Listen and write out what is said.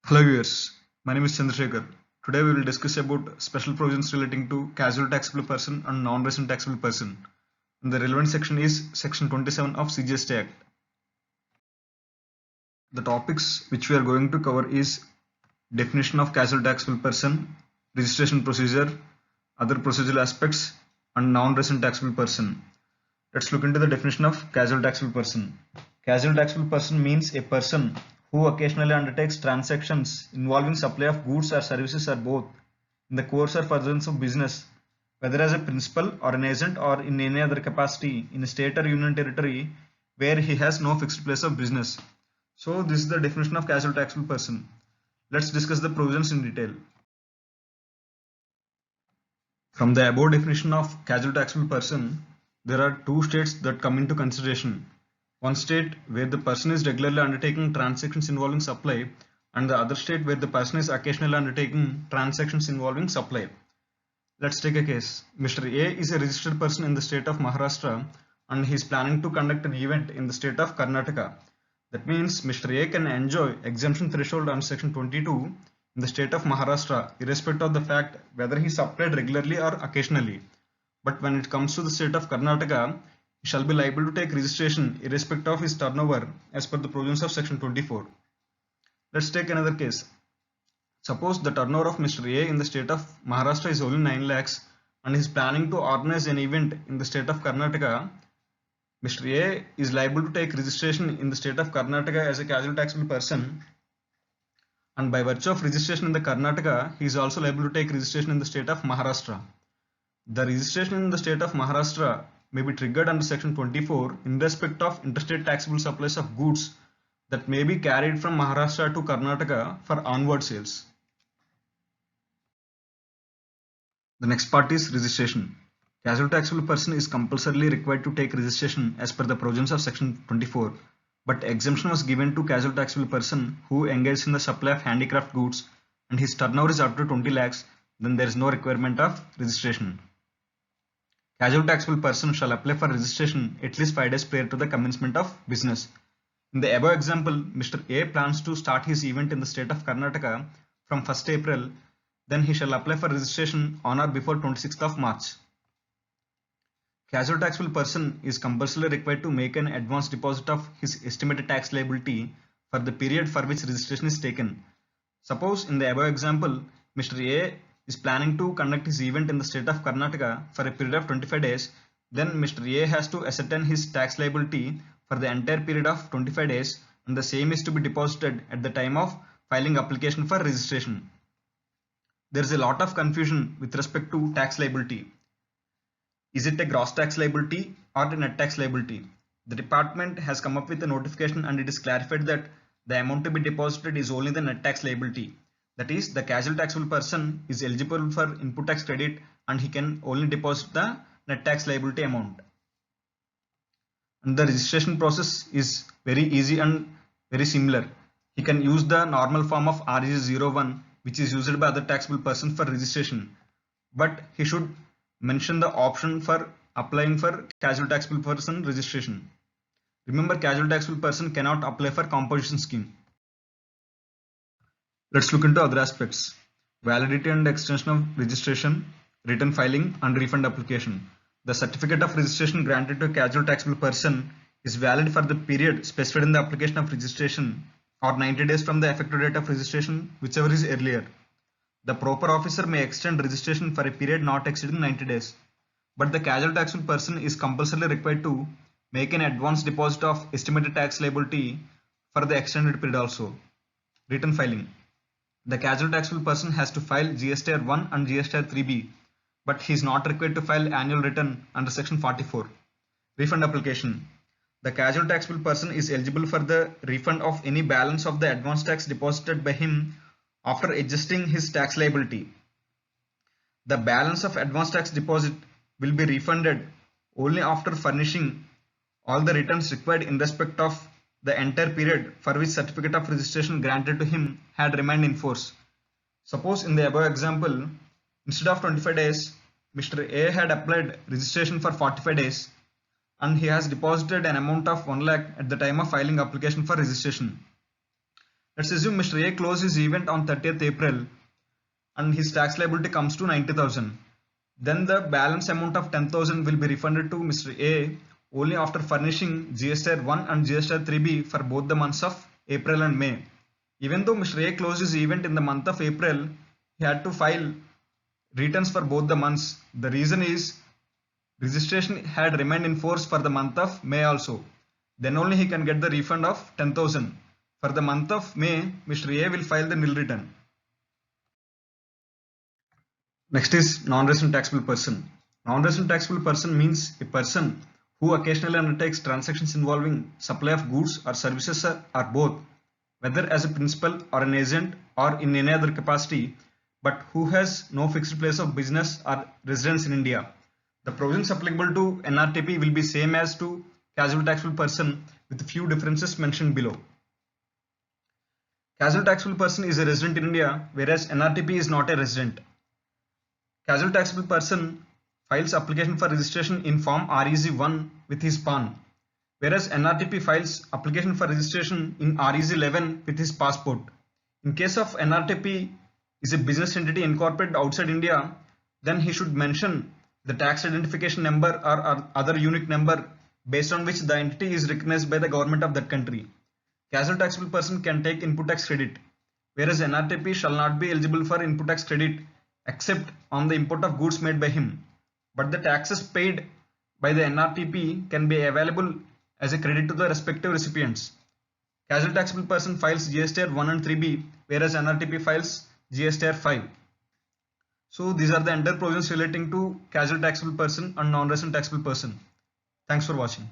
Hello viewers, my name is Chandrasekhar. Today we will discuss about special provisions relating to casual taxable person and non-resident taxable person. And the relevant section is section 27 of CGST Act. The topics which we are going to cover is definition of casual taxable person, registration procedure, other procedural aspects, and non-resident taxable person. Let's look into the definition of casual taxable person. Casual taxable person means a person who occasionally undertakes transactions involving supply of goods or services or both in the course or furtherance of business, whether as a principal or an agent or in any other capacity in a state or union territory where he has no fixed place of business. So this is the definition of casual taxable person. Let's discuss the provisions in detail. From the above definition of casual taxable person, there are two states that come into consideration. One state where the person is regularly undertaking transactions involving supply, and the other state where the person is occasionally undertaking transactions involving supply. Let's take a case. Mr. A is a registered person in the state of Maharashtra and he is planning to conduct an event in the state of Karnataka. That means Mr. A can enjoy exemption threshold on section 22 in the state of Maharashtra irrespective of the fact whether he supplied regularly or occasionally. But when it comes to the state of Karnataka, he shall be liable to take registration irrespective of his turnover as per the provisions of section 24. Let's take another case. Suppose the turnover of Mr. A in the state of Maharashtra is only 9 lakhs and he is planning to organize an event in the state of Karnataka. Mr. A is liable to take registration in the state of Karnataka as a casual taxable person, and by virtue of registration in the Karnataka, he is also liable to take registration in the state of Maharashtra. The registration in the state of Maharashtra may be triggered under section 24 in respect of interstate taxable supplies of goods that may be carried from Maharashtra to Karnataka for onward sales. The next part is registration. Casual taxable person is compulsorily required to take registration as per the provisions of section 24, but exemption was given to casual taxable person who engages in the supply of handicraft goods and his turnover is up to 20 lakhs, then there is no requirement of registration. Casual taxable person shall apply for registration at least 5 days prior to the commencement of business. In the above example, Mr. A plans to start his event in the state of Karnataka from 1st April, then he shall apply for registration on or before 26th of March. Casual taxable person is compulsorily required to make an advance deposit of his estimated tax liability for the period for which registration is taken. Suppose in the above example, Mr. A is planning to conduct his event in the state of Karnataka for a period of 25 days, then Mr. A has to ascertain his tax liability for the entire period of 25 days and the same is to be deposited at the time of filing application for registration. There is a lot of confusion with respect to tax liability. Is it a gross tax liability or a net tax liability? The department has come up with a notification and it is clarified that the amount to be deposited is only the net tax liability. That is, the casual taxable person is eligible for input tax credit and he can only deposit the net tax liability amount. And the registration process is very easy and very similar. He can use the normal form of RG01 which is used by other taxable person for registration, but he should mention the option for applying for casual taxable person registration. Remember, casual taxable person cannot apply for composition scheme. Let's look into other aspects. Validity and extension of registration, return filing and refund application. The certificate of registration granted to a casual taxable person is valid for the period specified in the application of registration or 90 days from the effective date of registration, whichever is earlier. The proper officer may extend registration for a period not exceeding 90 days, but the casual taxable person is compulsorily required to make an advance deposit of estimated tax liability for the extended period also. Return filing. The casual taxable person has to file GSTR 1 and GSTR 3B, but he is not required to file annual return under section 44. Refund application. The casual taxable person is eligible for the refund of any balance of the advance tax deposited by him after adjusting his tax liability. The balance of advance tax deposit will be refunded only after furnishing all the returns required in respect of the entire period for which certificate of registration granted to him had remained in force. Suppose in the above example, instead of 25 days, Mr. A had applied registration for 45 days and he has deposited an amount of 1 lakh at the time of filing application for registration. Let's assume Mr. A closed his event on 30th April and his tax liability comes to 90,000. Then the balance amount of 10,000 will be refunded to Mr. A only after furnishing GSTR 1 and GSTR 3B for both the months of April and May. Even though Mr. A closed his event in the month of April, he had to file returns for both the months. The reason is registration had remained in force for the month of May also. Then only he can get the refund of 10,000. For the month of May, Mr. A will file the nil return. Next is non-resident taxable person. Non-resident taxable person means a person who occasionally undertakes transactions involving supply of goods or services or both, whether as a principal or an agent or in any other capacity, but who has no fixed place of business or residence in India. The provisions applicable to NRTP will be same as to casual taxable person with few differences mentioned below. Casual taxable person is a resident in India, whereas NRTP is not a resident. Casual taxable person files application for registration in form REZ1 with his PAN, whereas NRTP files application for registration in REZ11 with his passport. In case of NRTP is a business entity incorporated outside India, then he should mention the tax identification number or other unique number based on which the entity is recognized by the government of that country. Casual taxable person can take input tax credit, whereas NRTP shall not be eligible for input tax credit except on the import of goods made by him. But the taxes paid by the NRTP can be available as a credit to the respective recipients. Casual taxable person files GSTR 1 and 3B, whereas NRTP files GSTR 5. So these are the entire provisions relating to casual taxable person and non-resident taxable person. Thanks for watching.